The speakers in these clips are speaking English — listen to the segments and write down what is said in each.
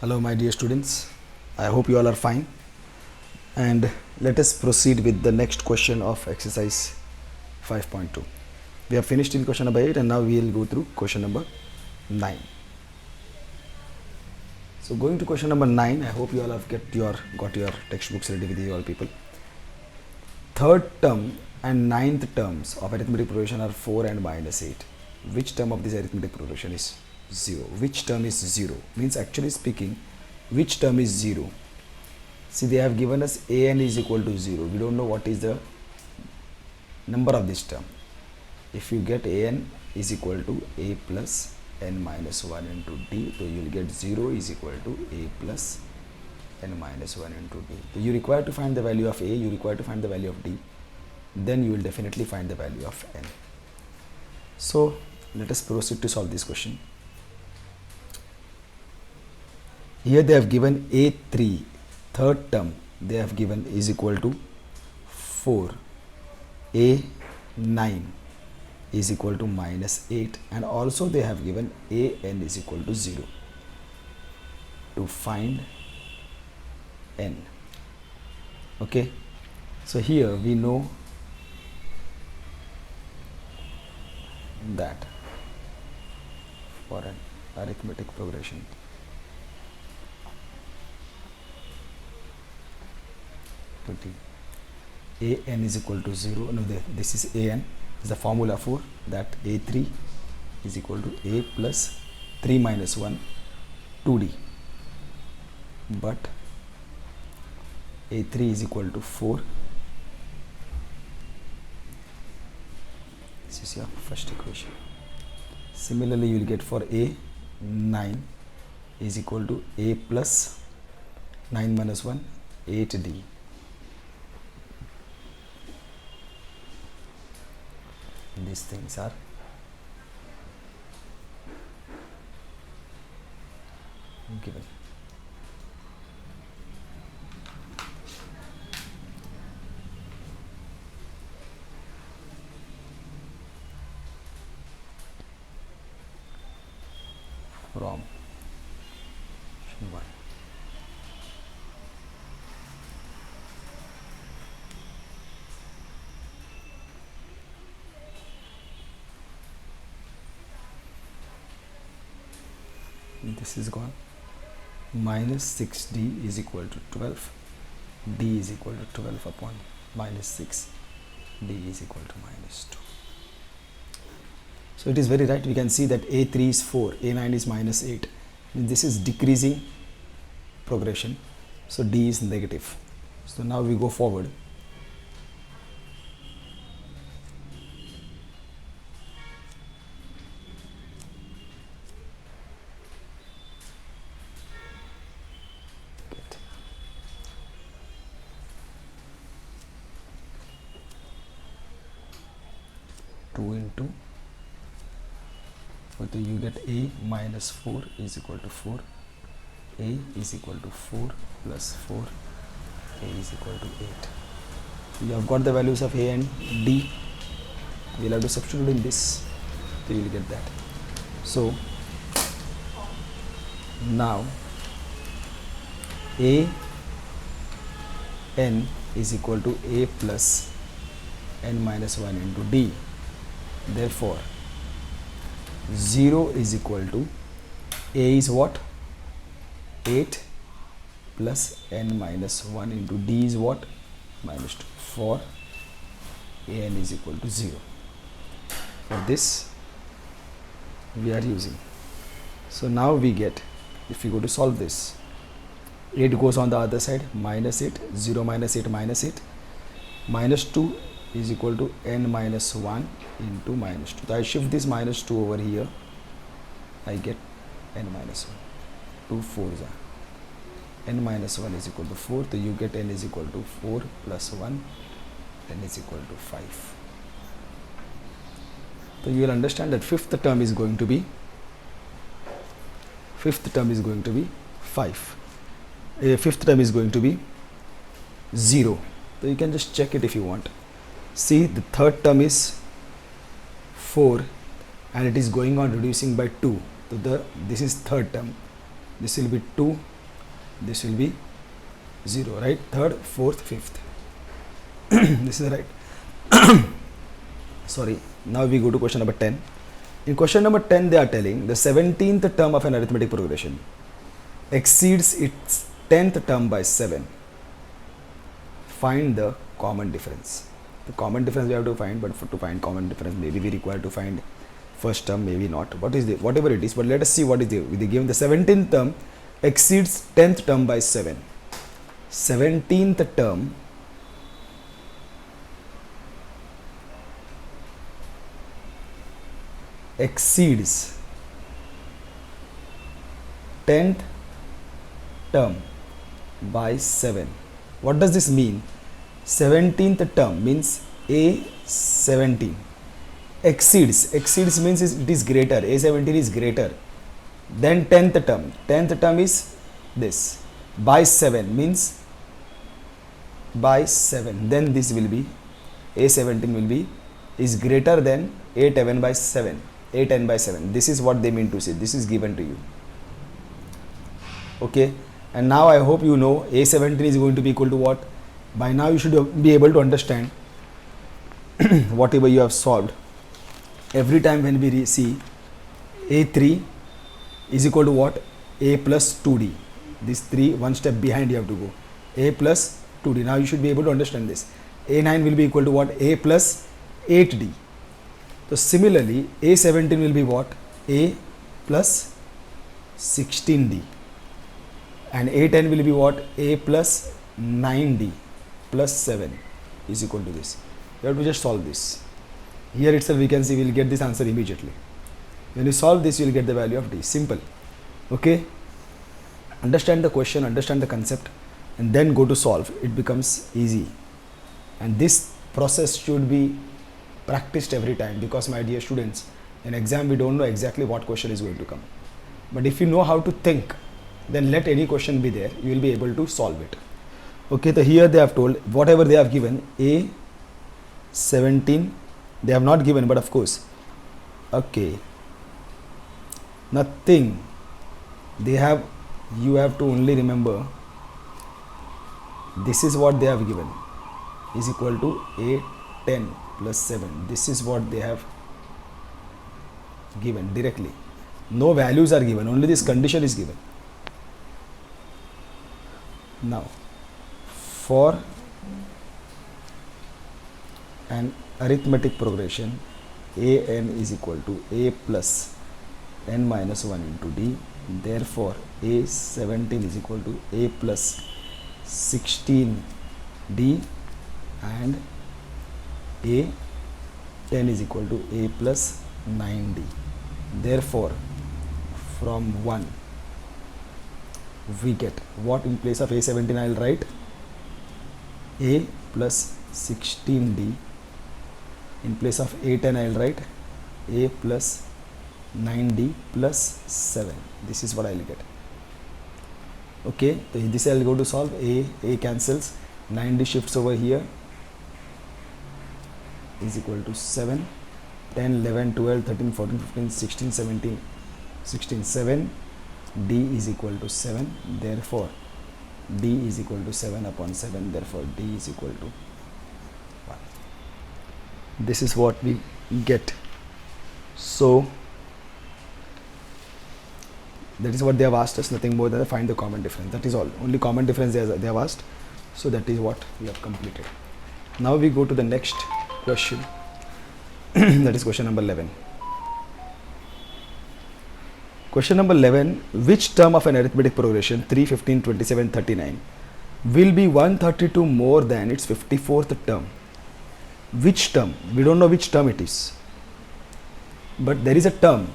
Hello, my dear students. I hope you all are fine. And let us proceed with the next question of exercise 5.2. We have finished in question number 8 and now we will go through question number 9. So going to question number 9, I hope you all have got your textbooks ready with you all people. Third term and ninth terms of arithmetic progression are 4 and minus 8. Which term of this arithmetic progression is 0? Which term is 0? Means actually speaking, which term is 0? See, they have given us an is equal to 0. We don't know what is the number of this term. If you get an is equal to a plus n minus 1 into d, so you will get 0 is equal to a plus n minus 1 into d. So you require to find the value of a, you require to find the value of d, then you will definitely find the value of n. So let us proceed to solve this question. Here they have given a3, third term they have given is equal to 4, a9 is equal to minus 8, and also they have given an is equal to 0. To find n. Okay, so here we know that for an arithmetic progression an is equal to 0. No, this is an is the formula for that. A3 is equal to a plus 3 minus 1 2d, but a3 is equal to 4. This is your first equation. Similarly, you will get for a9 is equal to a plus 9 minus 1 8d. These things are given. From question 1. This is gone. Minus 6d is equal to 12. D is equal to 12 upon minus 6. D is equal to minus 2. So it is very right. We can see that a3 is 4, a9 is minus 8. This is decreasing progression. So D is negative. So now we go forward. So you get a minus 4 is equal to 4, a is equal to 4 plus 4, a is equal to 8. So you have got the values of a and d. We will have to substitute in this, so you will get that. So now a n is equal to a plus n minus 1 into d. Therefore 0 is equal to a is what? 8 plus n minus 1 into d is what? Minus 2. For an is equal to 0. For this we are using. So now we get, if we go to solve this, 8 goes on the other side, minus 8, 0 minus 8 minus 8, minus 2 is equal to n minus 1 into minus 2. So I shift this minus 2 over here, I get n minus 1. 2 4s are n minus 1 is equal to 4, so you get n is equal to 4 plus 1, n is equal to 5. So you will understand that fifth term is going to be 5. Fifth term is going to be 0. So you can just check it if you want. See, the third term is 4 and it is going on reducing by 2. So this is third term. This will be 2 this will be 0, right? Third, fourth, fifth. This is right. Sorry. Now we go to question number 10. In question number 10, they are telling the 17th term of an arithmetic progression exceeds its 10th term by 7. Find the common difference. The common difference we have to find, but to find common difference, maybe we require to find first term, maybe not. What is the, whatever it is, but let us see what is the, they given the 17th term exceeds 10th term by 7. 17th term exceeds 10th term by 7. What does this mean? 17th term means A17. Exceeds means it is greater. A17 is greater. Then 10th term. 10th term is this. By 7 means by 7. Then this will be A17 will be is greater than A10 by 7. A10 by 7. This is what they mean to say. This is given to you. Okay. And now I hope you know A17 is going to be equal to what? By now you should be able to understand whatever you have solved. Every time when we see A3 is equal to what? A plus 2D. These 3, one step behind you have to go. A plus 2D. Now you should be able to understand this. A9 will be equal to what? A plus 8D. So similarly, A17 will be what? A plus 16D. And A10 will be what? A plus 9D plus 7 is equal to this. You have to just solve this. Here itself we can see we will get this answer immediately. When you solve this, you will get the value of D. Simple. Okay. Understand the question, understand the concept, and then go to solve. It becomes easy. And this process should be practiced every time, because my dear students, in exam we don't know exactly what question is going to come. But if you know how to think, then let any question be there, you will be able to solve it. Okay, so here they have told whatever they have given, A17, they have not given, but of course, okay, nothing, they have, you have to only remember, this is what they have given, is equal to A10 plus 7. This is what they have given directly. No values are given, only this condition is given. Now, for an arithmetic progression, an is equal to a plus n minus 1 into d. Therefore, a17 is equal to a plus 16d and a10 is equal to a plus 9d. Therefore, from 1 we get what in place of a17 I will write a plus 16d. In place of a10 I will write a plus 9d plus 7. This is what I will get. Okay, so this I will go to solve. A cancels, 9d shifts over here, is equal to 7, 10, 11, 12, 13, 14, 15, 16, 17, 16, 7, d is equal to 7. Therefore, d is equal to 7 upon 7. Therefore, d is equal to 1. This is what we get. So, that is what they have asked us, nothing more than find the common difference. That is all. Only common difference they have asked. So, that is what we have completed. Now, we go to the next question. That is question number 11. Question number 11. Which term of an arithmetic progression 3, 15, 27, 39 will be 132 more than its 54th term? Which term? We don't know which term it is. But there is a term.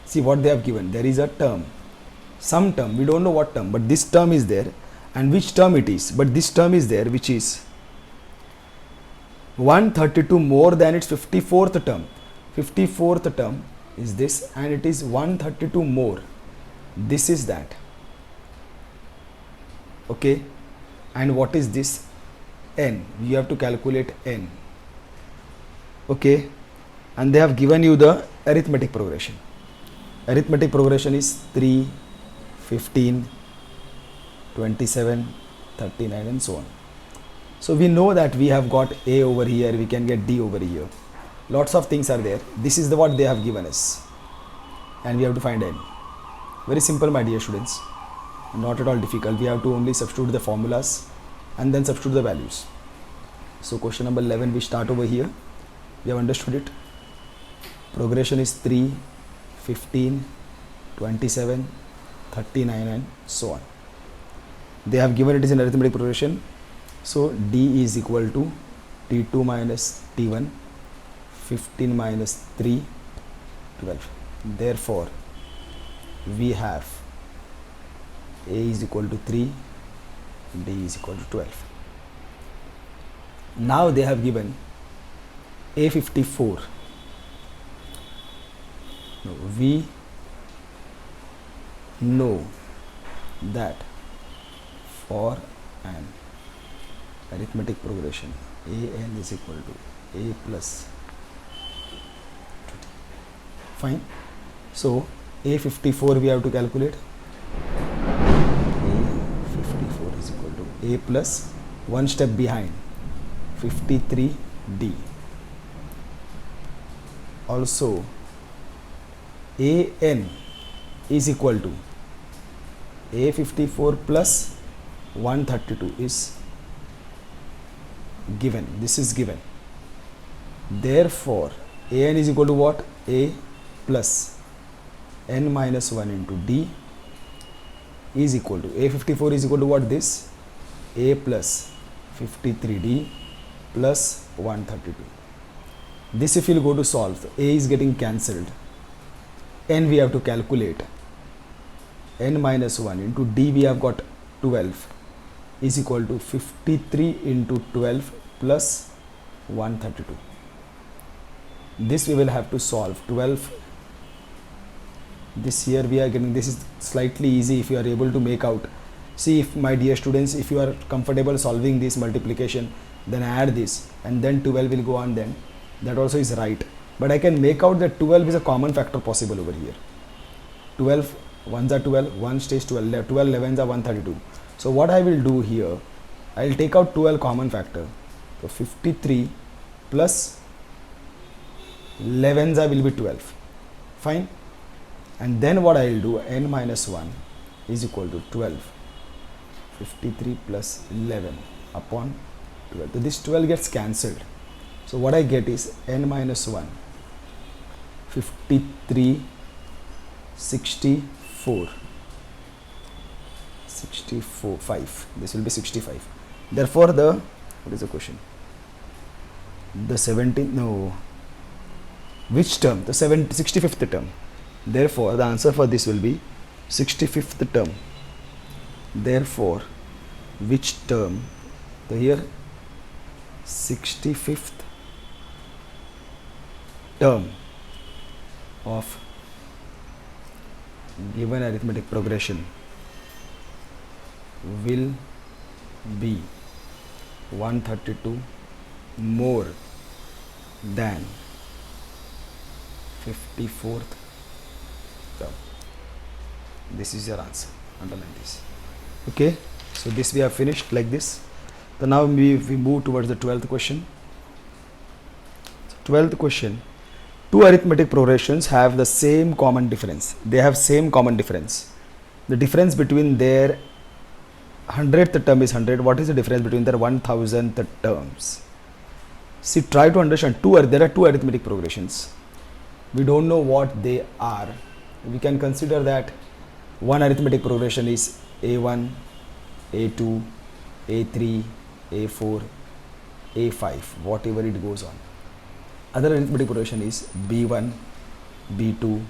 See what they have given. There is a term. Some term. We don't know what term. But this term is there. And which term it is. But this term is there, which is 132 more than its 54th term. 54th term is this, and it is 132 more. This is that. Okay. And what is this? N. You have to calculate n. Okay. And they have given you the arithmetic progression. Arithmetic progression is 3, 15, 27, 39 and so on. So we know that we have got A over here, we can get D over here. Lots of things are there. This is what they have given us. And we have to find N. Very simple, my dear students. Not at all difficult. We have to only substitute the formulas and then substitute the values. So question number 11, we start over here. We have understood it. Progression is 3, 15, 27, 39 and so on. They have given it is an arithmetic progression. So D is equal to T2 minus T1, 15 minus 3, 12. Therefore, we have A is equal to 3, D is equal to 12. Now they have given A54. Now we know that for an arithmetic progression AN is equal to A plus 20. Fine. So A54 we have to calculate. A54 is equal to A plus one step behind 53D. Also AN is equal to A54 plus 132 is given. This is given. Therefore AN is equal to what? A plus N minus 1 into D is equal to A54 is equal to what? This A plus 53D plus 132. This if you will go to solve, A is getting cancelled. N we have to calculate. N minus 1 into D we have got 12 is equal to 53 into 12 plus 132. This we will have to solve. 12, this here we are getting, this is slightly easy if you are able to make out. See, if my dear students, if you are comfortable solving this multiplication, then add this and then 12 will go on, then that also is right. But I can make out that 12 is a common factor possible over here. 12 ones are 12, 1 stays 12, 12 11s are 132. So what I will do here, I will take out 12 common factor. So 53 plus 11s will be 12. Fine. And then what I will do, N minus 1 is equal to 12. 53 plus 11 upon 12. So this 12 gets cancelled. So what I get is N minus 1, 53, 64, 64, 5. This will be 65. Therefore the, what is the question? The 17th, no. Which term? The 65th term. Therefore the answer for this will be 65th term. Therefore which term? So here 65th term of given arithmetic progression will be 132 more than 54th term. This is your answer. Underline this. Okay, so this we have finished like this. So now we move towards the 12th question. 12th question. Two arithmetic progressions have the same common difference. They have same common difference. The difference between their 100th term is 100. What is the difference between their 1000th terms? See, try to understand. There are two arithmetic progressions. We don't know what they are. We can consider that one arithmetic progression is A1, A2, A3, A4, A5, whatever it goes on. Other arithmetic progression is B1, B2,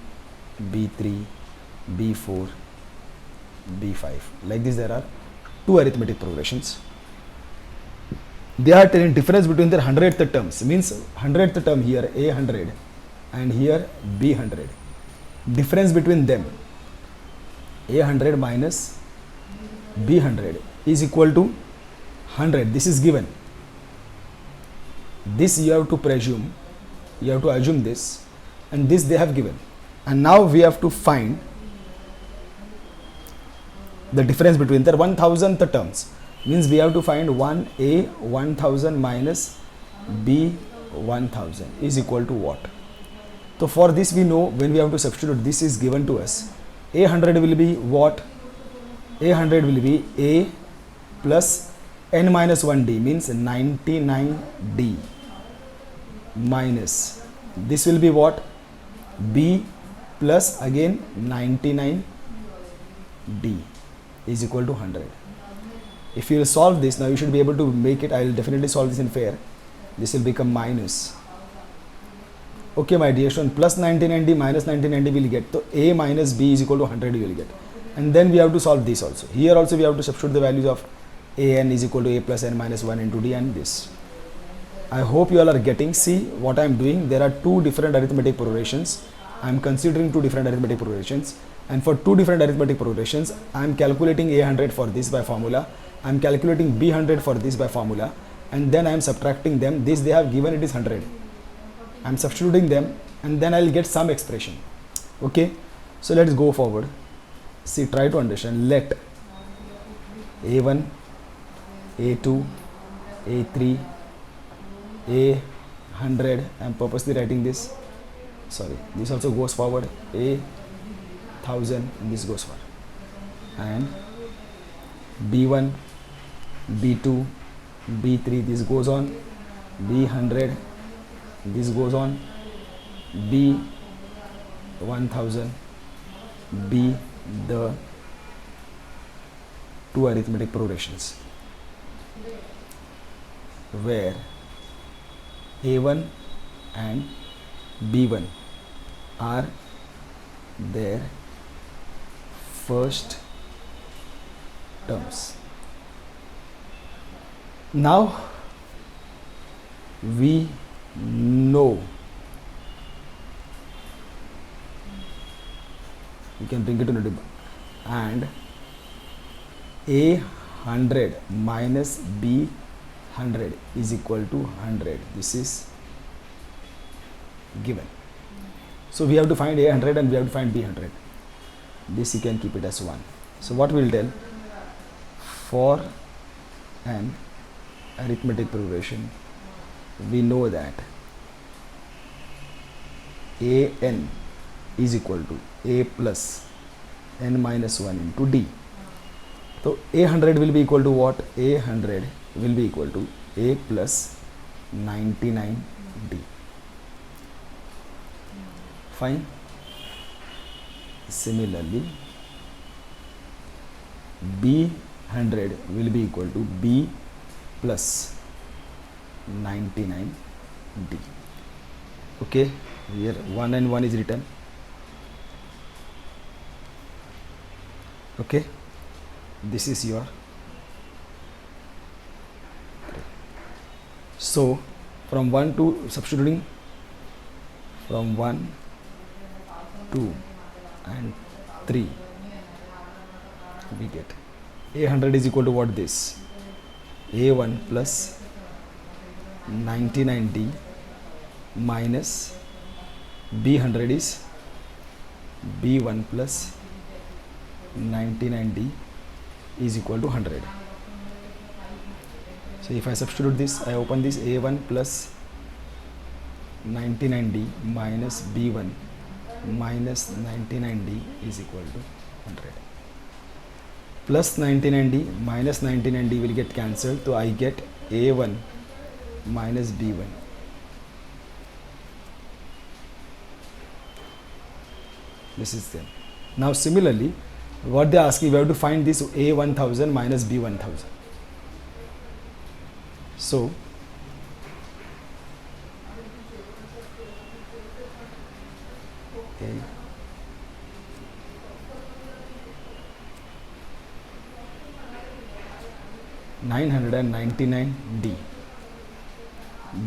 B3, B4, B5. Like this, there are two arithmetic progressions. They are telling difference between their 100th terms. Means 100th term here A100 and here B100. Difference between them A100 minus B100 is equal to 100. This is given. This you have to presume. You have to assume this, and this they have given. And now we have to find the difference between the 1000th terms, means we have to find 1a 1000 minus b 1000 is equal to what. So for this we know, when we have to substitute, this is given to us, a100 will be what, a100 will be a plus n minus 1d, means 99d, minus this will be what, b plus again 99d is equal to 100. If you will solve this, now you should be able to make it. I will definitely solve this in fair. This will become minus. Okay, my dear student, plus 99d minus 99d will get. So a minus b is equal to 100 you will get. And then we have to solve this also. Here also we have to substitute the values of an is equal to a plus n minus 1 into d and this. I hope you all are getting. See what I am doing. There are two different arithmetic progressions. I am considering two different arithmetic progressions. And for two different arithmetic progressions, I am calculating a100 for this by formula. I am calculating b100 for this by formula. And then I am subtracting them. This they have given, it is 100. I am substituting them and then I will get some expression. Okay. So let's go forward. See, try to understand. Let a1, a2, a3, a100, I am purposely writing this. Sorry, this also goes forward. A1000 and this goes forward. And b1, b2, b3, this goes on. b100, this goes on. b1000, b the two arithmetic progressions where a1 and b1 are their first terms. Now we know, you can bring it to the, and a100 minus b100 is equal to 100. This is given. So we have to find a100 and we have to find b100. This you can keep it as 1. So what we will tell, for an arithmetic progression, we know that an is equal to a plus n minus 1 into d. So a100 will be equal to what? a100 will be equal to a plus 99d. Fine. Similarly, b100 will be equal to b plus 99d. Okay, here 1 and 1 is written. Okay, this is your. So from 1 to substituting from 1, 2 and 3, we get a100 is equal to what? This a1 plus 99d minus b100 is b1 plus 99d is equal to 100. So if I substitute this, I open this, a1 plus 99d minus b1 minus 99d is equal to 100. Plus 99d minus 99d will get cancelled, so I get a1 minus b1. This is then. Now similarly, what they are asking, we have to find this a1000 minus b1000. So a 999d,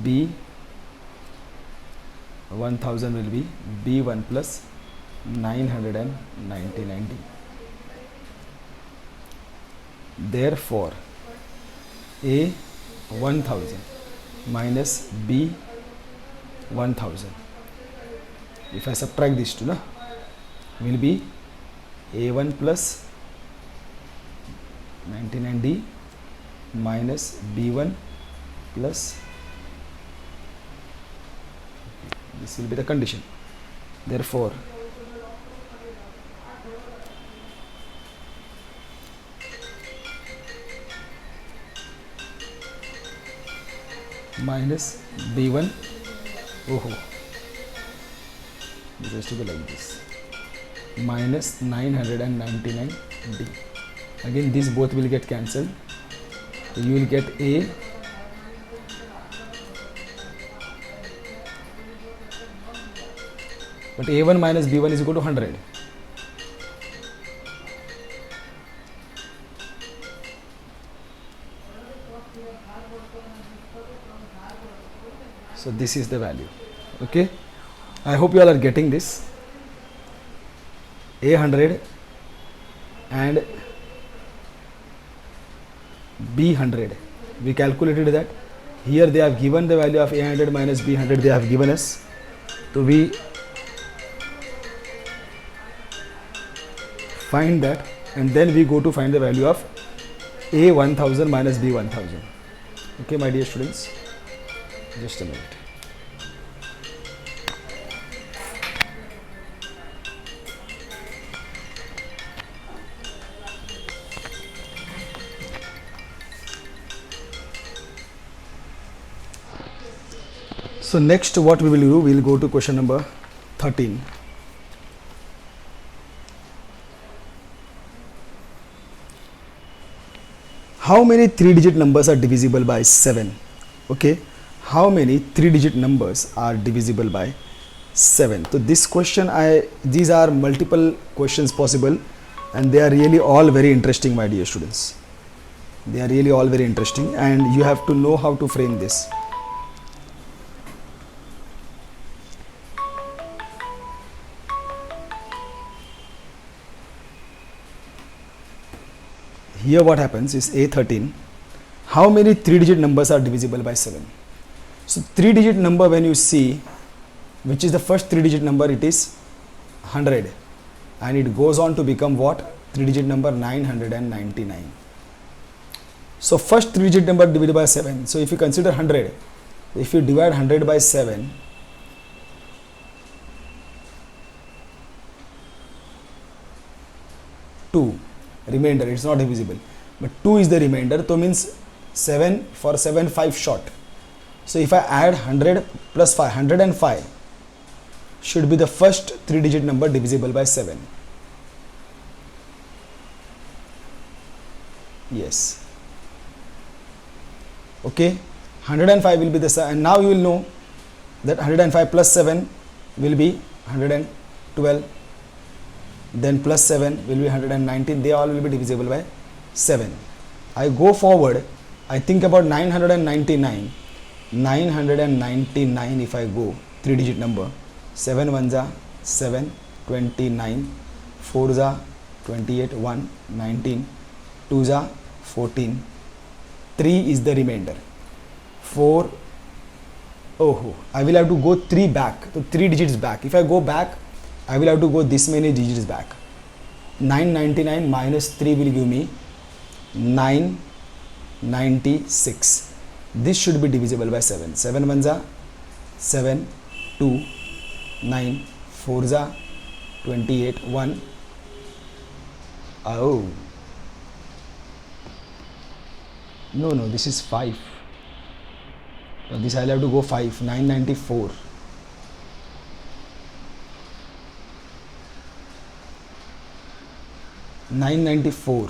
b 1000 will be b1 plus 999d. Therefore a 1000 minus b 1000, if I subtract these two, will be a1 plus 99D minus B1 plus, this will be the condition. Therefore minus B1, oh, this has to be like this, minus 999D. Again these both will get cancelled, so you will get A but A1 minus B1 is equal to 100. So this is the value. Okay, I hope you all are getting this. A100 and B100, we calculated that. Here they have given the value of A100 minus B100, they have given us. So we find that and then we go to find the value of A1000 minus B1000. Okay my dear students, just a minute. So next what we will do, we will go to question number 13. How many 3-digit numbers are divisible by 7? Okay, how many 3-digit numbers are divisible by 7? So this question, these are multiple questions possible and they are really all very interesting my dear students. They are really all very interesting and you have to know how to frame this. Here what happens is A13, how many 3-digit numbers are divisible by 7? So 3-digit number, when you see which is the first 3-digit number, it is 100 and it goes on to become what? 3-digit number 999. So first 3-digit number divided by 7. So if you consider 100, if you divide 100 by 7, two remainder, it's not divisible, but 2 is the remainder, so means 7 for 7, 5 short. So if I add 100 plus 5, 105 should be the first 3-digit number divisible by 7. Yes. Okay, 105 will be the, and now you will know that 105 plus 7 will be 112. Then plus 7 will be 119, they all will be divisible by 7. I go forward, I think about 999, 999 if I go 3-digit number, 7 ones are 7, 29, 4s are 28, 1, 19, 2s are 14, 3 is the remainder, 4, oh, I will have to go 3 back, so 3 digits back. If I go back, I will have to go this many digits back. 999 minus 3 will give me 996. This should be divisible by 7. 7 ones are 7, 2, 9, 4s are 28, 1. Oh. No, this is 5. So this I will have to go 5, 994. 994,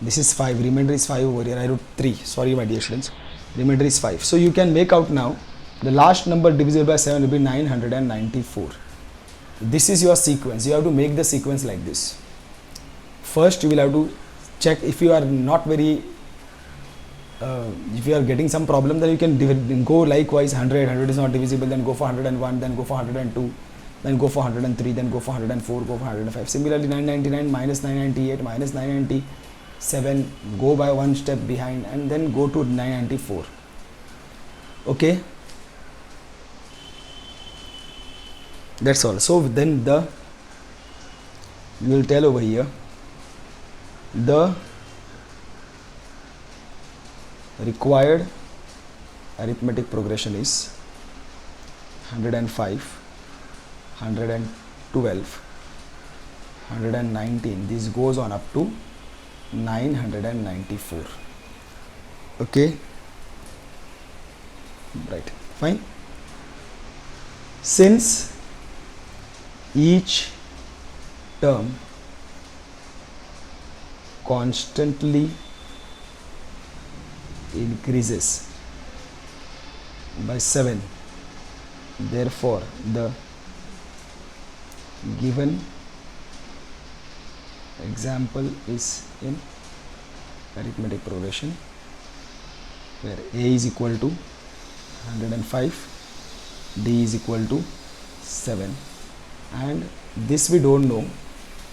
this is 5, remainder is 5 over here, I wrote 3, sorry my dear students, remainder is 5. So you can make out now, the last number divisible by 7 will be 994. This is your sequence, you have to make the sequence like this. First you will have to check if you are not very, if you are getting some problem, then you can go likewise 100 is not divisible, then go for 101, then go for 102. Then go for 103, then go for 104, go for 105. Similarly, 999 minus 998 minus 997, go by one step behind and then go to 994. Okay, that's all. So then you will tell over here, the required arithmetic progression is 105, 112, 119. This goes on up to 994. Okay, right, fine. Since each term constantly increases by 7, therefore the given example is in arithmetic progression where a is equal to 105, d is equal to 7, and this we don't know,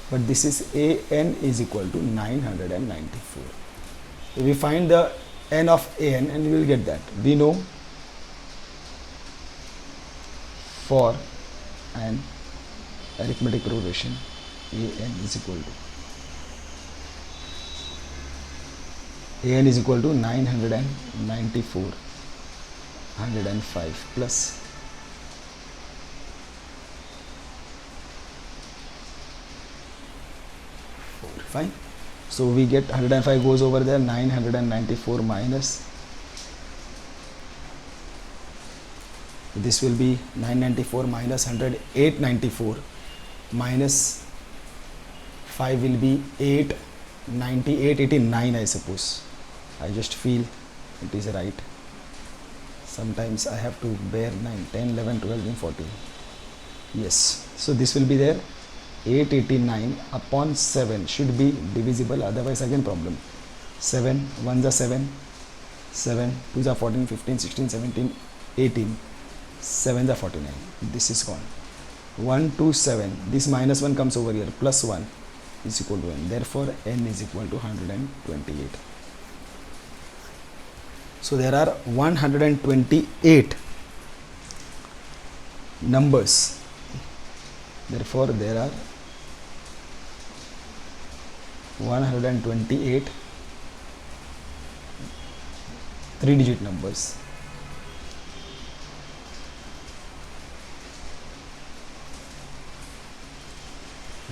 but this is an is equal to 994. So we find the n of an and we will get that. We know for an arithmetic progression an is equal to 994 105 plus fine. So we get 105 goes over there, 994 minus, this will be 994 minus 100, 894 minus 5 will be 898, 89 I suppose. I just feel it is right. Sometimes I have to bear 9, 10, 11, 12 and 14. Yes, so this will be there. 889 upon 7 should be divisible, otherwise again problem. 7 1s are 7, 7 2s are 14, 15, 16, 17, 18, 7s are 49. This is gone. 1 2 7, this minus 1 comes over here, plus 1 is equal to n, therefore n is equal to 128. So there are 128 numbers, therefore there are 128 3-digit numbers.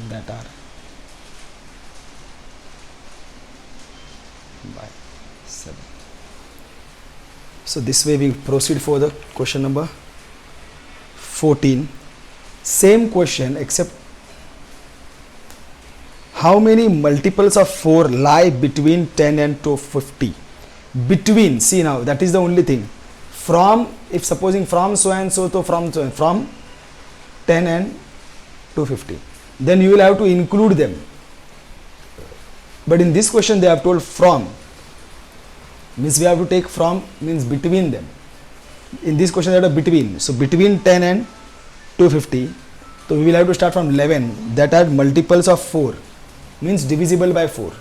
That are by 7. So this way we proceed for the question number 14. Same question except how many multiples of 4 lie between 10 and 250? Between, see now, that is the only thing. From, if supposing from so and so to from 10 and 250, then you will have to include them. But in this question they have told from, means we have to take from means between them. In this question they have between, so between 10 and 250, so we will have to start from 11 that are multiples of 4, means divisible by 4.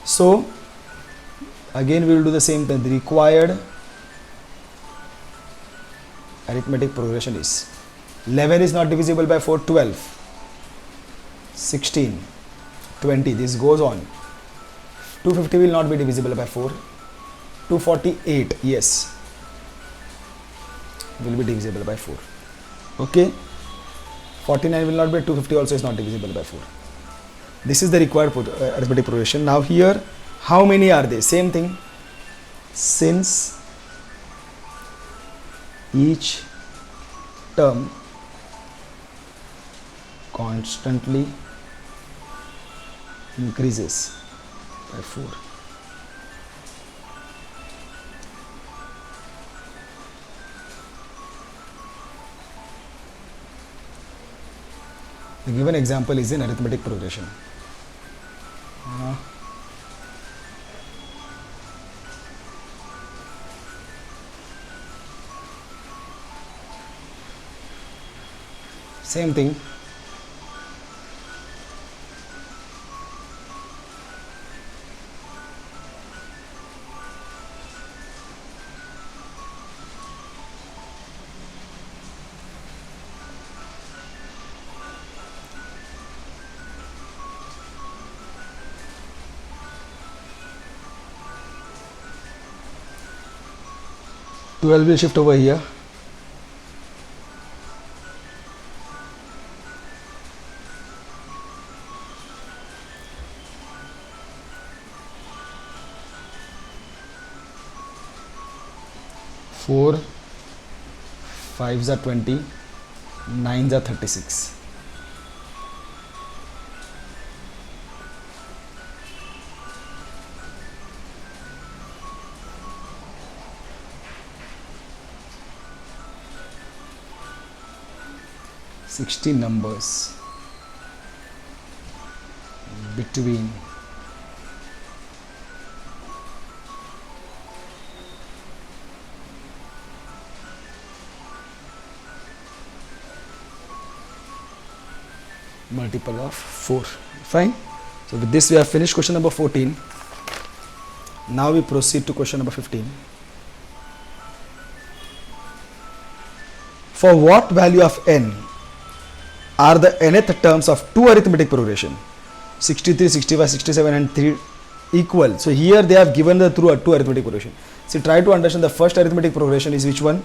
So again we will do the same thing. The required arithmetic progression is 11 is not divisible by 4, 12, 16, 20, this goes on. 250 will not be divisible by 4. 248, yes, will be divisible by 4. Okay, 49 will not be, 250 also is not divisible by 4. This is the required arithmetic progression. Now here, how many are they? Same thing. Since each term constantly increases by 4, the given example is in arithmetic progression. Same thing. 12 will shift over here. Four, 5s are 20, 9s are 36. Sixty numbers between multiple of 4. Fine. So with this we have finished question number 14. Now we proceed to question number 15. For what value of n are the nth terms of two arithmetic progression 63, 65, 67 and 3 equal? So here they have given the two arithmetic progression. So try to understand the first arithmetic progression is which one?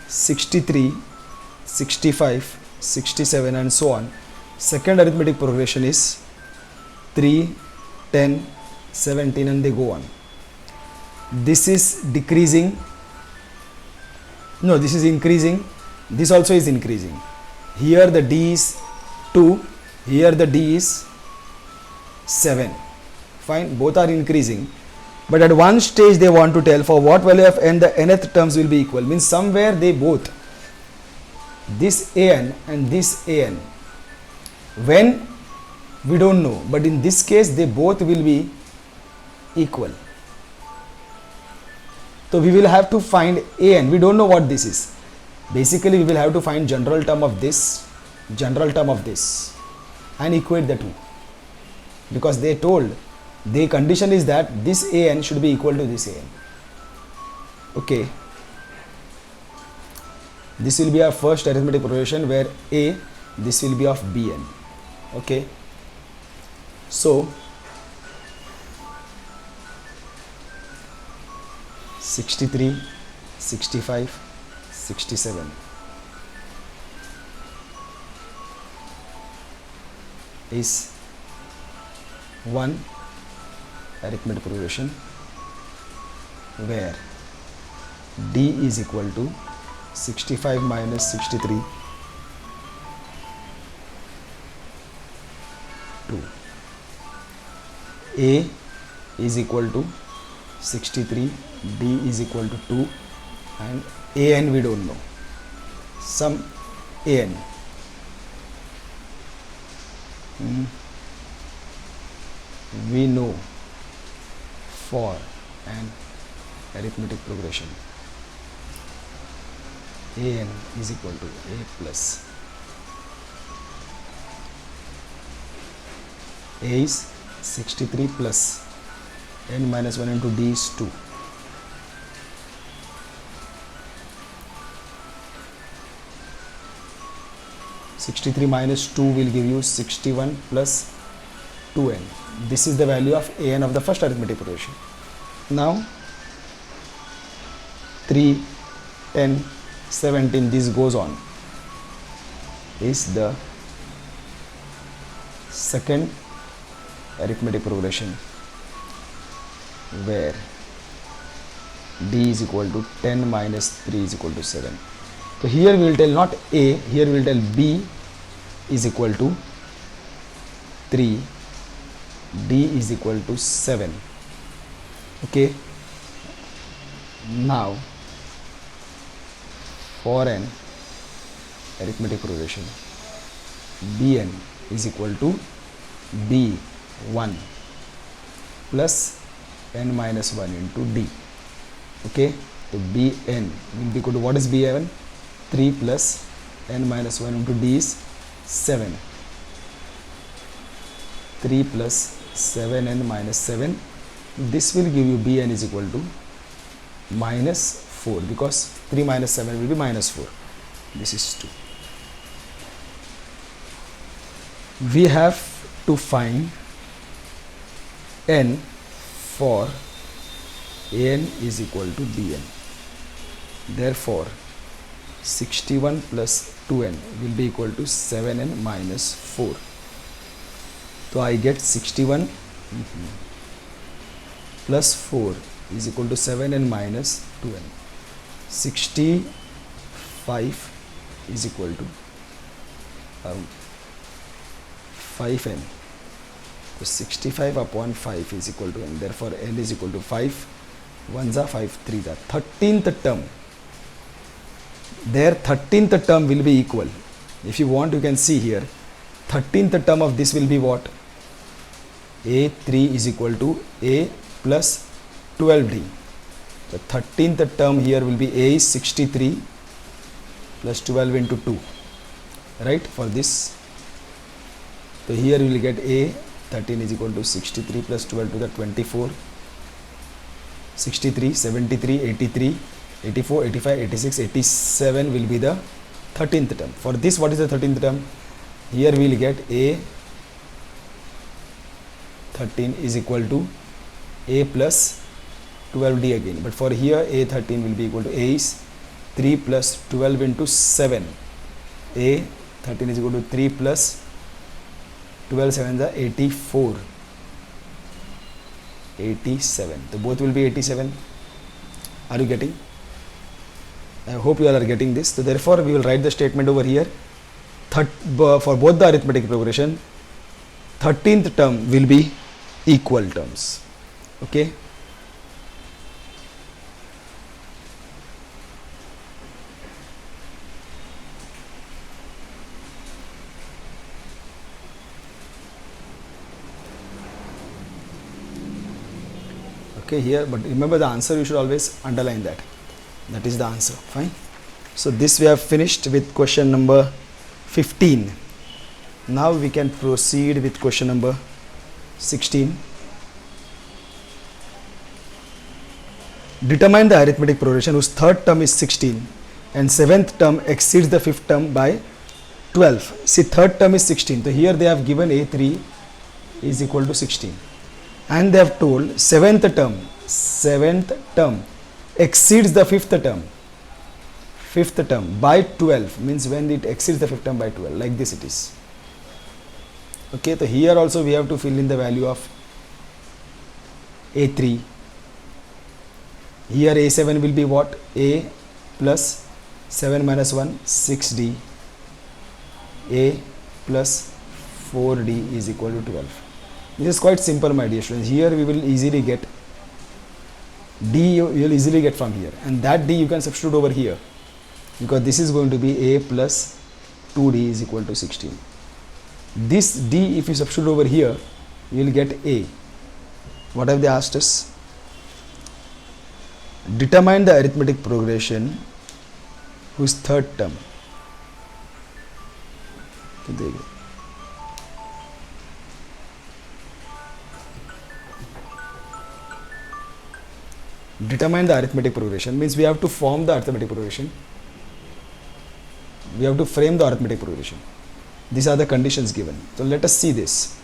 63, 65, 67 and so on. Second arithmetic progression is 3, 10, 17 and they go on. This is decreasing. No, this is increasing. This also is increasing. Here the D is 2. Here the D is 7. Fine. Both are increasing. But at one stage they want to tell for what value of n the nth terms will be equal. Means somewhere they both. This an and this an. When we don't know. But in this case they both will be equal. So we will have to find an. We don't know what this is. Basically we will have to find general term of this, general term of this and equate the two. Because they told, the condition is that this an should be equal to this an. Okay. This will be our first arithmetic progression where a, this will be of bn. Okay. So 63, 65, 67. Is one arithmetic progression where D is equal to 65 minus 63 2. A is equal to 63, D is equal to 2 and an we don't know. Some an. We know for an arithmetic progression an is equal to a plus a is 63 plus n minus 1 into d is 2. (63 minus 2 will give you 61 plus 2n). This is the value of an of the first arithmetic progression. Now 3, 10, 17, this goes on, is the second arithmetic progression where D is equal to 10 minus 3 is equal to 7. So here we will tell not A, here we will tell B is equal to 3, D is equal to 7. Okay. Now for an arithmetic progression Bn is equal to B1 plus n minus 1 into D. Okay. So Bn will be equal to, what is Bn? 3 plus n minus 1 into D is 7. 3 plus 7n minus 7. This will give you Bn is equal to minus 4 because 3 minus 7 will be minus 4. This is 2. We have to find n for an is equal to Bn. Therefore 61 plus 2n will be equal to 7n minus 4. So I get 61 plus 4 is equal to 7n minus 2n. 65 is equal to 5n. So 65 upon 5 is equal to n. Therefore n is equal to 5. 1s are 5, 3s are. 13th term. Their 13th term will be equal. If you want, you can see here. 13th term of this will be what? A3 is equal to A plus 12D. The 13th term here will be A is 63 plus 12 into 2. Right? For this. So here we will get A 13 is equal to 63 plus 12 to the 24. 63, 73, 83, 84, 85, 86, 87 will be the 13th term. For this, what is the 13th term? Here we will get A 13 is equal to A plus 12D again. But for here, A 13 will be equal to A is 3 plus 12 into 7. A 13 is equal to 3 plus 12 7s are 84. 87. So both will be 87. Are you getting? I hope you all are getting this. So therefore we will write the statement over here. For both the arithmetic progression, 13th term will be equal terms. Okay. Okay, here, but remember the answer, you should always underline that. That is the answer. Fine. So this we have finished with question number 15. Now we can proceed with question number 16. Determine the arithmetic progression whose third term is 16 and seventh term exceeds the fifth term by 12. See, third term is 16. So here they have given A3 is equal to 16. And they have told seventh term exceeds the fifth term by 12, means when it exceeds the fifth term by 12, like this it is. Okay, so here also we have to fill in the value of A3. Here A7 will be what? A plus 7 minus 1, 6D. A plus 4D is equal to 12. This is quite simple, my dear students. Here we will easily get D, you will easily get from here, and that D you can substitute over here, because this is going to be A plus 2D is equal to 16. This D, if you substitute over here, you will get A. What have they asked us? Determine the arithmetic progression whose third term. So there you go. Determine the arithmetic progression means we have to form the arithmetic progression. We have to frame the arithmetic progression. These are the conditions given. So let us see this.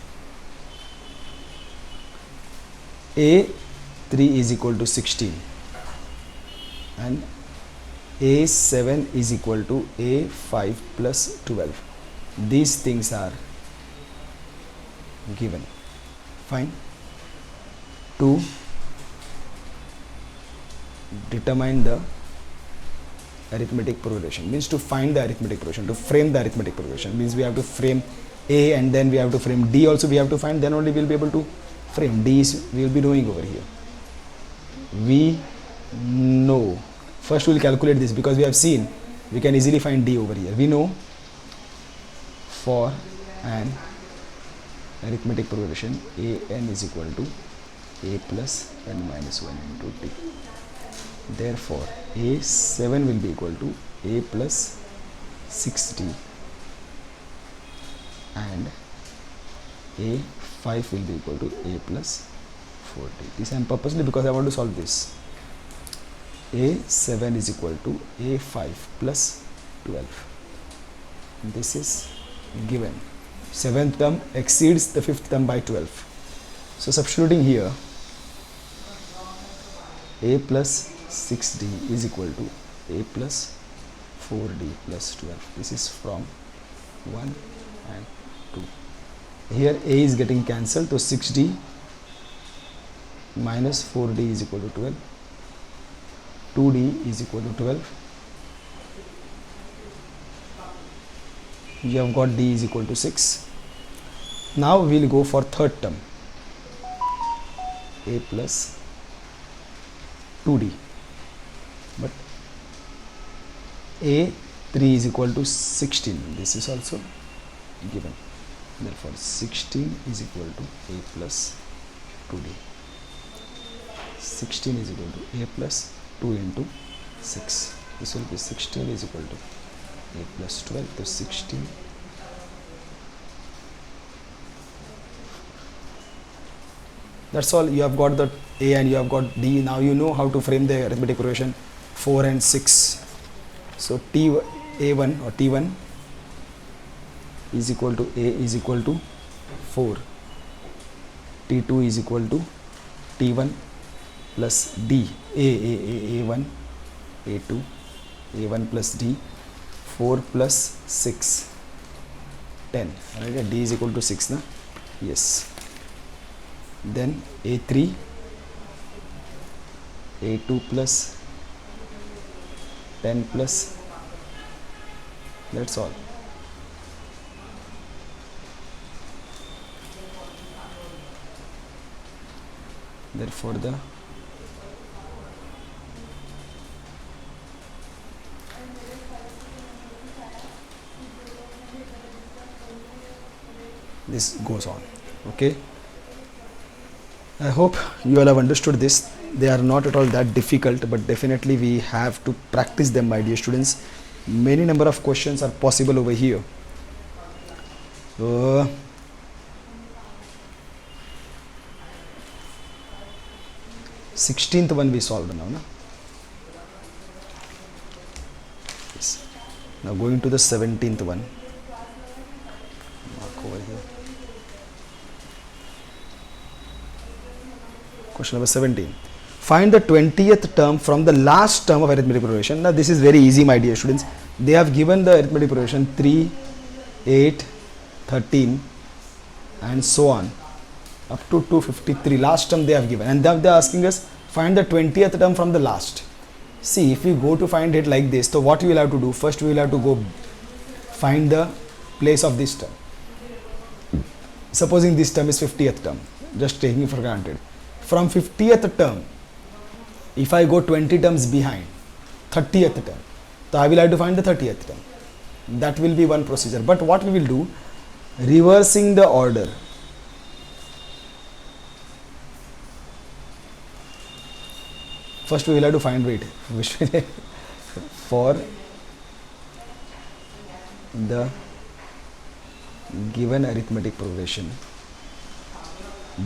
A3 is equal to 16 and A7 is equal to A5 plus 12. These things are given. Fine. 2. Determine the arithmetic progression means to find the arithmetic progression, to frame the arithmetic progression means we have to frame A and then we have to frame D also we have to find, then only we will be able to frame. D is we will be doing over here. We know, first we will calculate this because we have seen we can easily find D over here. We know for an arithmetic progression AN is equal to A plus n minus 1 into D. Therefore, A7 will be equal to A plus 6D and A5 will be equal to A plus 4D. This I am purposely because I want to solve this. A7 is equal to A5 plus 12. This is given. Seventh term exceeds the fifth term by 12. So substituting here, A plus 6D is equal to a plus 4d plus 12. This is from 1 and 2. Here a is getting cancelled, so 6d minus 4d is equal to 12. 2d is equal to 12. You have got d is equal to 6. Now we will go for third term, a plus 2d, but a 3 is equal to 16. This is also given. Therefore 16 is equal to a plus 2d. 16 is equal to a plus 2 into 6. This will be 16 is equal to a plus 12. So 16 that's all. You have got the a and you have got d. Now you know how to frame the arithmetic progression 4 and 6. So a1 or t1 is equal to a is equal to 4, t2 is equal to t1 plus d, a1 a2 a1 plus d, 4 plus 6 10, right? D is equal to 6 na? Yes. Then a3 a2 plus 10 plus, that's all. Therefore this goes on. Okay, I hope you all have understood this. They are not at all that difficult, but definitely we have to practice them, my dear students. Many number of questions are possible over here. 16th one we solved now, na? Yes. Now going to the 17th one. Mark over here. Question number 17. Find the 20th term from the last term of arithmetic progression. Now this is very easy, my dear students. They have given the arithmetic progression 3, 8, 13 and so on up to 253. Last term they have given, and then they are asking us find the 20th term from the last. See, if we go to find it like this, so what we will have to do? First we will have to go find the place of this term. Supposing this term is 50th term, just taking it for granted. From 50th term, if I go 20 terms behind 30th term, so I will have to find the 30th term. That will be one procedure. But what we will do, reversing the order. First we will have to find, wait, for the given arithmetic progression,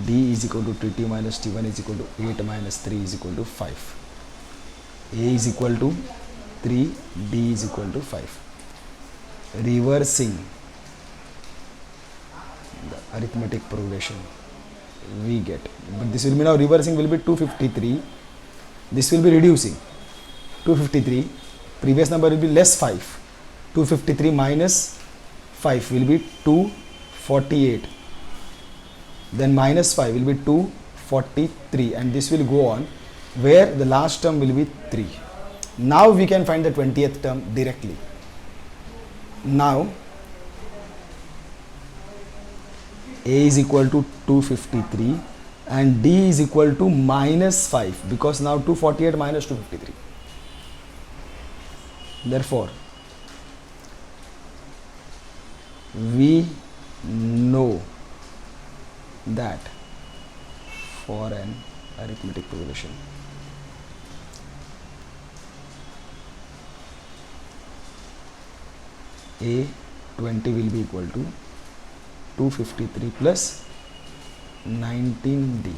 d is equal to tt minus t1 is equal to 8 minus 3 is equal to 5. A is equal to 3, d is equal to 5. Reversing the arithmetic progression, we get, but this will be now reversing will be 253. This will be reducing 253. Previous number will be less 5. 253 minus 5 will be 248. Then minus 5 will be 243, and this will go on where the last term will be 3. Now we can find the 20th term directly. Now A is equal to 253 and D is equal to minus 5, because now 248 minus 253. Therefore, we know that for an arithmetic progression, A20 will be equal to 253 plus 19D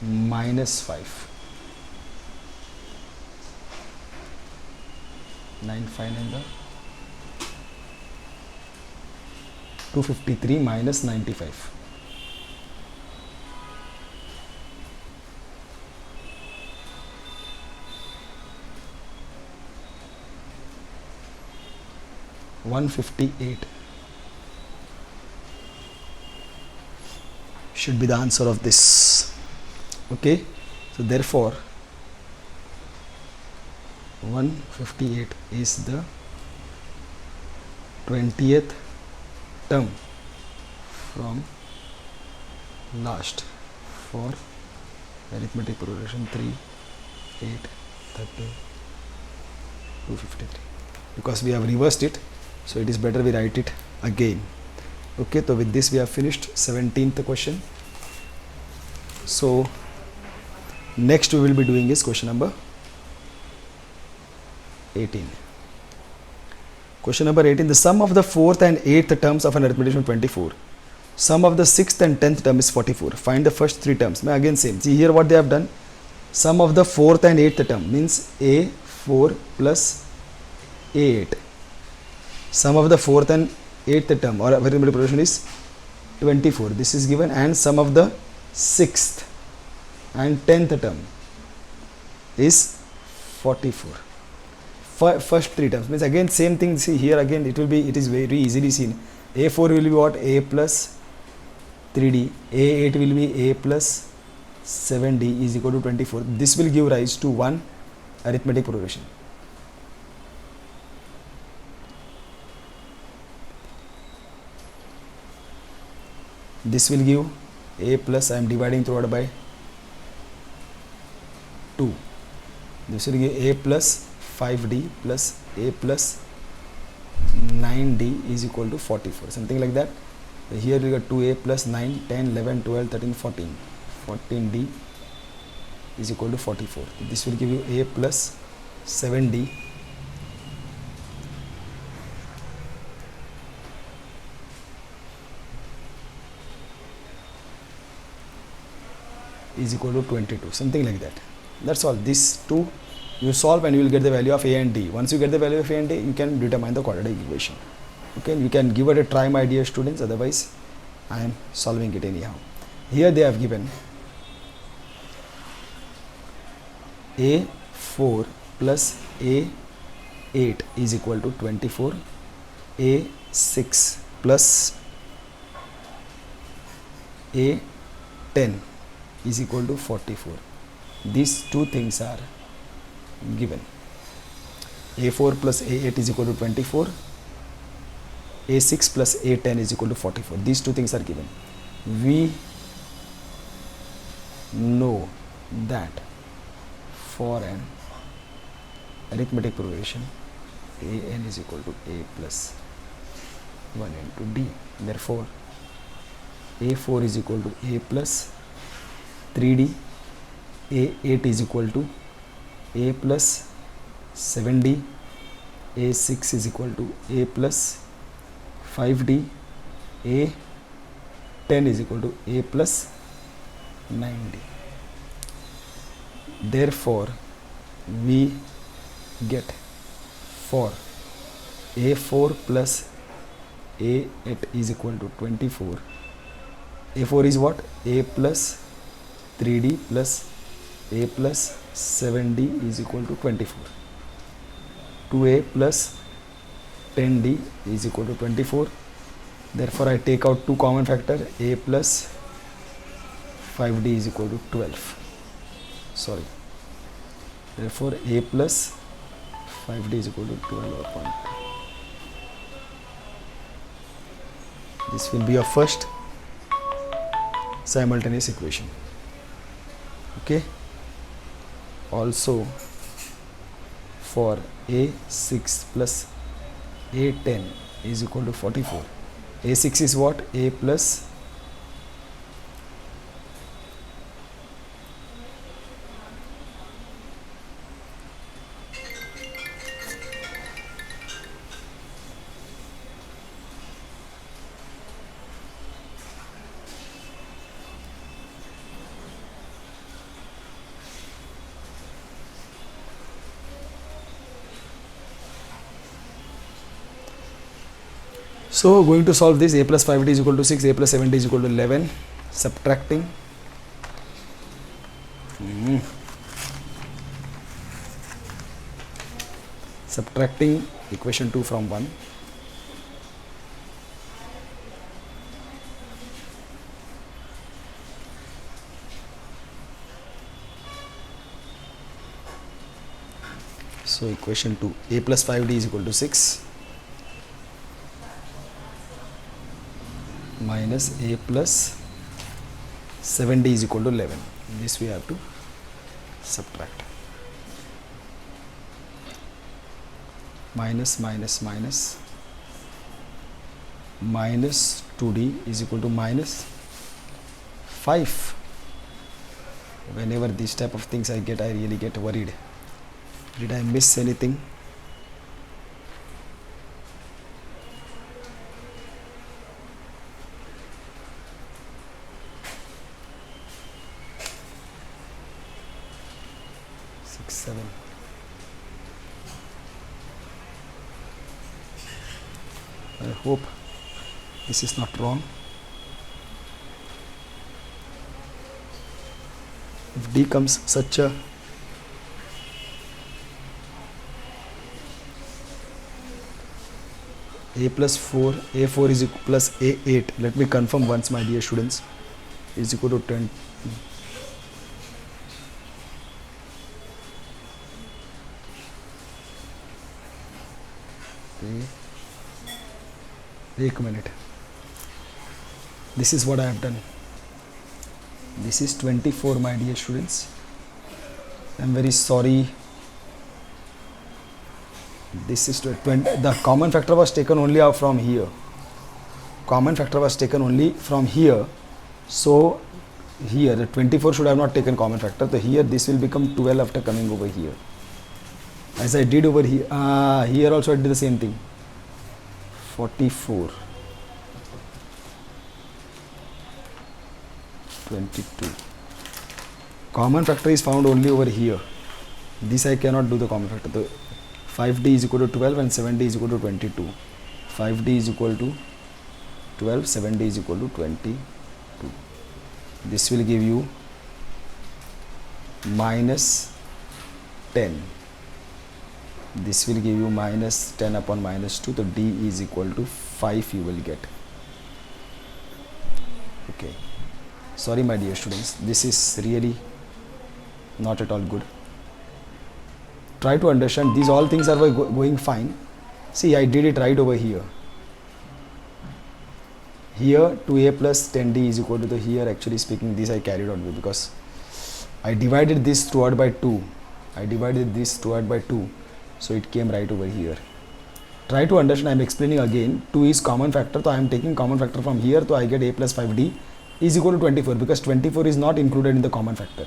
minus 5. 95 and the 253 minus 95. 158 should be the answer of this. Okay, so therefore 158 is the 20th term from last for arithmetic progression 3, 8, 13, 253. Because we have reversed it, so it is better we write it again. Okay, so with this we have finished 17th question. So next we will be doing is question number 18. Question number 18. The sum of the 4th and 8th terms of an arithmetic is 24. Sum of the 6th and 10th term is 44. Find the first 3 terms. Again same. See here what they have done. Sum of the 4th and 8th term means A4 plus A8. Sum of the 4th and 8th term or arithmetic progression is 24. This is given, and sum of the 6th and 10th term is 44. First 3 terms means again same thing. See here again it is very easily seen. A4 will be what? A plus 3D. A8 will be A plus 7D is equal to 24. This will give rise to one arithmetic progression. This will give A plus, I am dividing throughout by 2. This will give A plus 5D plus A plus 9D is equal to 44. Something like that. Here we got 2A plus 9, 10, 11, 12, 13, 14. 14D is equal to 44. This will give you A plus 7D is equal to 22, something like that. That's all. These two you solve and you will get the value of A and D. Once you get the value of A and D, you can determine the quadratic equation. Okay, you can give it a try, my dear students, otherwise I am solving it anyhow. Here they have given A4 plus A8 is equal to 24, A6 plus A10 is equal to 44. These two things are given. A4 plus A8 is equal to 24, A6 plus A10 is equal to 44. These two things are given. We know that for an arithmetic progression an is equal to A plus 1 into D. Therefore A4 is equal to A plus 3D, A8 is equal to A plus 7D, A6 is equal to A plus 5D, A10 is equal to A plus 9D. Therefore, we get for A4 plus A8 is equal to 24. A4 is what? A plus 3D plus A plus 7D is equal to 24. 2A plus 10D is equal to 24. Therefore, I take out two common factor. A plus 5D is equal to 12. Sorry. Therefore, A plus 5D is equal to 12 upon 2. This will be your first simultaneous equation. Okay. Also, for A6 plus A10 is equal to 44. A6 is what? A plus So going to solve this. A plus 5D is equal to 6, A plus 7D is equal to 11. Subtracting. Subtracting equation 2 from 1. So equation 2, a plus 5d is equal to 6 minus a plus 7d is equal to 11. This we have to subtract. Minus minus minus minus 2d is equal to minus 5. Whenever these type of things I really get worried. Did I miss anything? Six, 7. I hope this is not wrong. If d comes such a a plus 4, a4 is equal plus a8. Let me confirm once, my dear students. Is equal to 10. Wait a minute. This is what I have done. This is 24, my dear students. I am very sorry. This is 20. The common factor was taken only out from here. Common factor was taken only from here. So here the 24 should have not taken common factor. So here this will become 12 after coming over here. As I did over here. Here also I did the same thing. 44. 22. Common factor is found only over here. This I cannot do the common factor. So 5d is equal to 12 and 7d is equal to 22. 5d is equal to 12, 7d is equal to 22. This will give you minus 10. This will give you minus 10 upon minus 2. So d is equal to 5 you will get. Okay. Sorry my dear students, this is really not at all good. Try to understand, these all things are going fine. See, I did it right over here. Here 2a plus 10d is equal to the, here actually speaking this I carried on with, because I divided this throughout by 2. I divided this throughout by 2. So it came right over here. Try to understand, I am explaining again. 2 is common factor, so I am taking common factor from here, so I get a plus 5d is equal to 24, because 24 is not included in the common factor.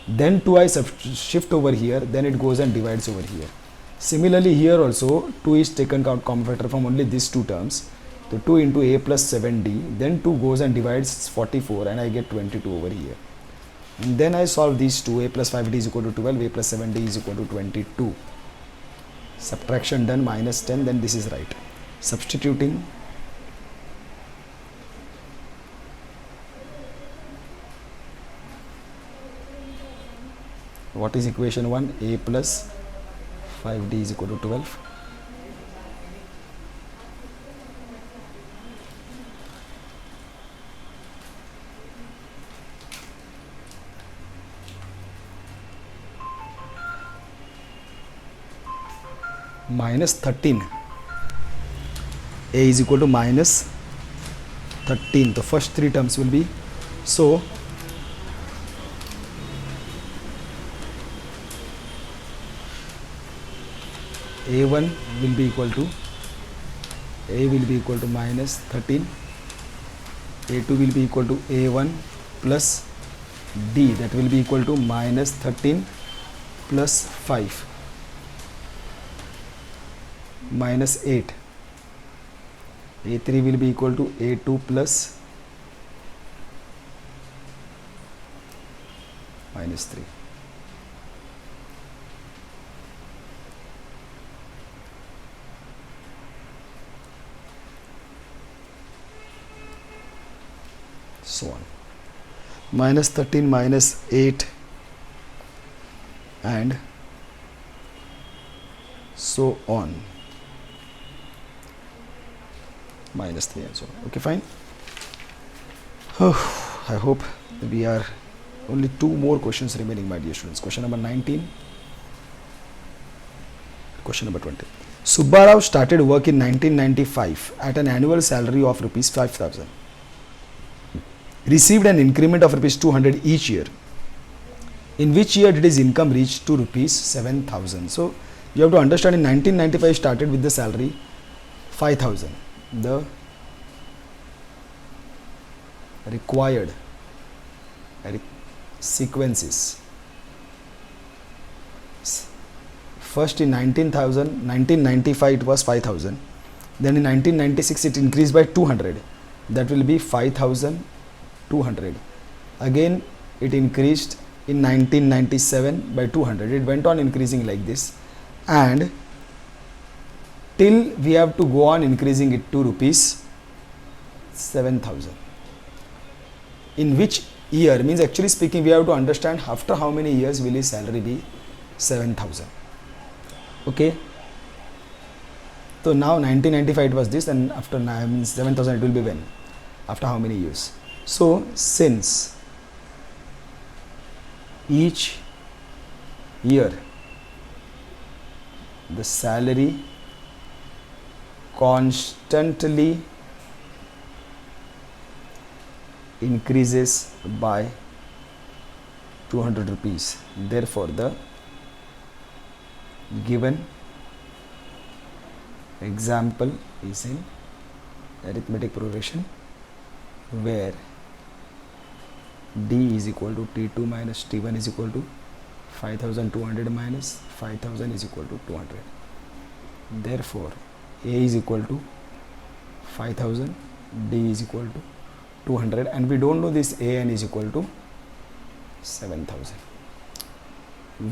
Then 2 I shift over here, then it goes and divides over here. Similarly here also 2 is taken common factor from only these two terms. So 2 into a plus 7d, then 2 goes and divides 44 and I get 22 over here. And then I solve these two, a plus 5d is equal to 12, a plus 7d is equal to 22. Subtraction done, minus 10, then this is right. Substituting, what is equation 1? A plus 5d is equal to 12. Minus 13. A is equal to minus 13. The first three terms will be, so a1 will be equal to, a will be equal to minus 13, a2 will be equal to a1 plus d, that will be equal to minus 13 plus 5 minus 8, a3 will be equal to a2 plus minus 3. So on. Minus 13 minus 8 and so on. Minus 3 and so on. Okay, fine. I hope we are only two more questions remaining, my dear students. Question number 19. Question number 20. Subbarao started work in 1995 at an annual salary of rupees 5,000. Received an increment of rupees 200 each year. In which year did his income reach to rupees 7,000? So you have to understand, in 1995 started with the salary 5,000. The required sequences. First in 1995 it was 5,000. Then in 1996 it increased by 200. That will be 5,200. Again it increased in 1997 by 200. It went on increasing like this, and till we have to go on increasing it to rupees 7,000. In which year, means actually speaking we have to understand after how many years will his salary be 7,000. Okay, so now 1995 it was this, and after 7,000 it will be when? After how many years? So since each year the salary constantly increases by 200 rupees, therefore the given example is in arithmetic progression where D is equal to T2 minus T1 is equal to 5,200 minus 5,000 is equal to 200. Therefore A is equal to 5,000, D is equal to 200, and we don't know this AN is equal to 7,000.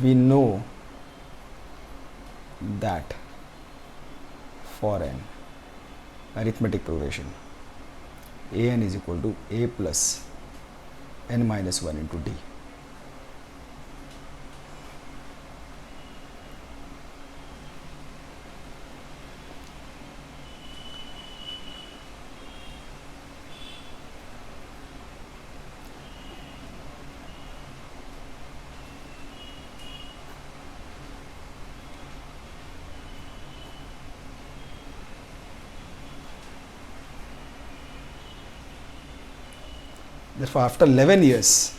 We know that for an arithmetic progression AN is equal to A plus N minus 1 into D. Therefore, after 11 years,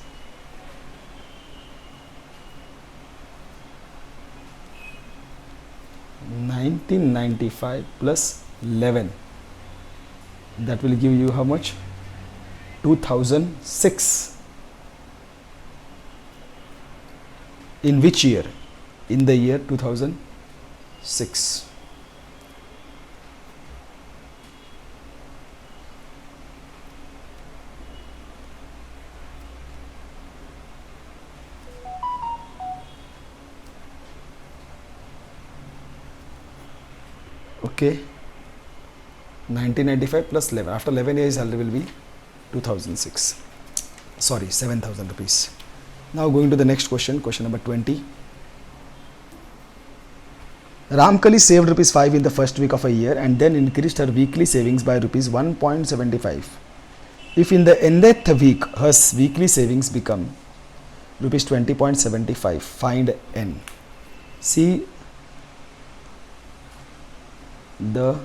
(1995 plus 11), that will give you how much? 2006. In which year? In the year 2006. Okay, 1995 plus 11. After 11 years, salary will be 2006. Sorry, 7,000 rupees. Now going to the next question, question number 20. Ramkali saved rupees 5 in the first week of a year and then increased her weekly savings by rupees 1.75. If in the nth week her weekly savings become rupees 20.75, find n. See, the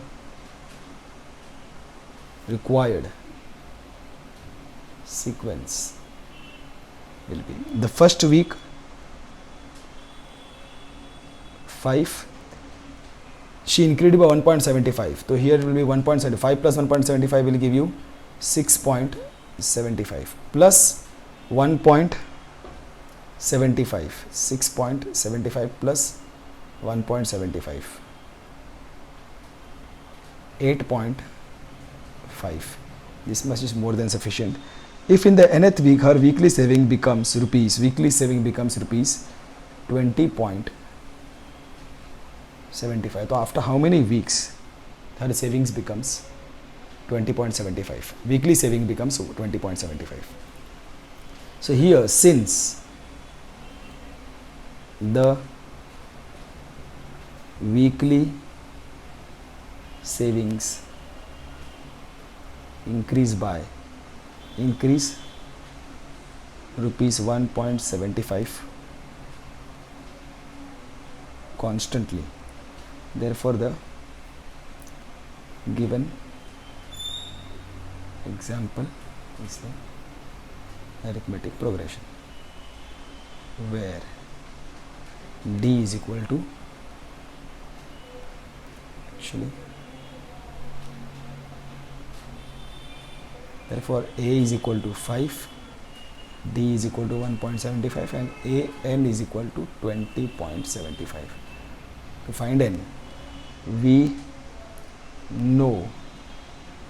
required sequence will be the first week 5, she increased by 1.75, so here it will be 1.75 plus 1.75 will give you 6.75 plus 1.75, 6.75 plus 1.75, 8.5. This much is more than sufficient. If in the nth week her weekly saving becomes rupees 20.75, so after how many weeks her savings becomes 20.75, weekly saving becomes 20.75. So here, since the weekly savings increase rupees 1.75 constantly, Therefore, the given example is the arithmetic progression where D is equal to, actually, therefore A is equal to 5, D is equal to 1.75 and N is equal to 20.75. To find N, we know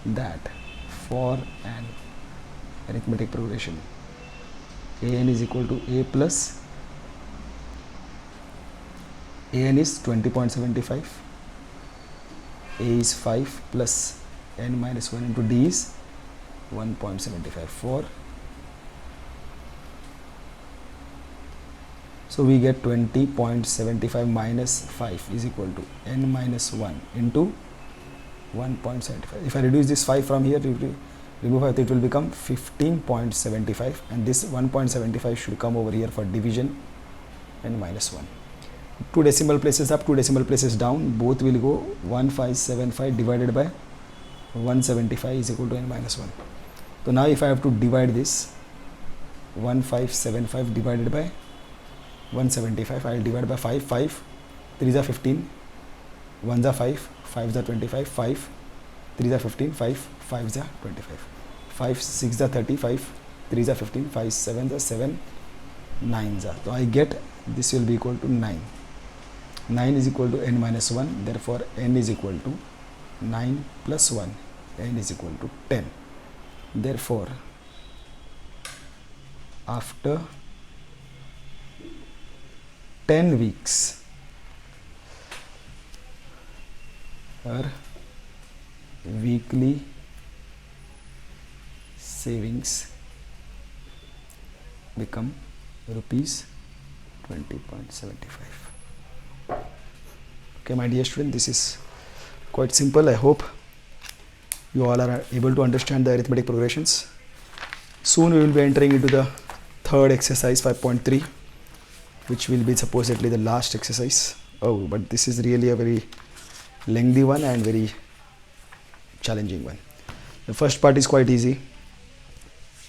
that for an arithmetic progression An is equal to A plus, An is 20.75, A is 5 plus N minus 1 into D is 1.75. 4. So we get 20.75 minus 5 is equal to N minus 1 into 1.75. If I reduce this 5 from here, remove 5, it will become 15.75, and this 1.75 should come over here for division, N minus 1. 2 decimal places up, 2 decimal places down, both will go. 1575 divided by 175 is equal to N minus 1. So now if I have to divide this 1575 divided by 175, I will divide by 5. 5 3s are 15, 1s are 5, 5s are 25, 5 3s are 15, 5 5s are 25, 5 6s are 30, 5 3s are 15, 5 7s are 7, 9s are. So I get this will be equal to 9. 9 is equal to N minus 1, therefore N is equal to 9 plus 1, N is equal to 10. Therefore, after 10 weeks, her weekly savings become rupees 20.75. Okay, my dear student, this is quite simple. I hope you all are able to understand the arithmetic progressions. Soon we will be entering into the third exercise 5.3, which will be supposedly the last exercise. Oh, but this is really a very lengthy one and very challenging one. The first part is quite easy.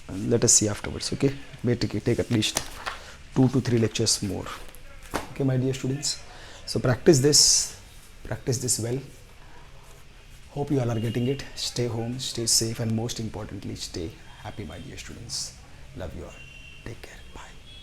Let us see afterwards. Okay, it may take at least 2 to 3 lectures more. Okay, my dear students, so practice this well. Hope you all are getting it. Stay home, stay safe, and most importantly, stay happy, my dear students. Love you all. Take care. Bye.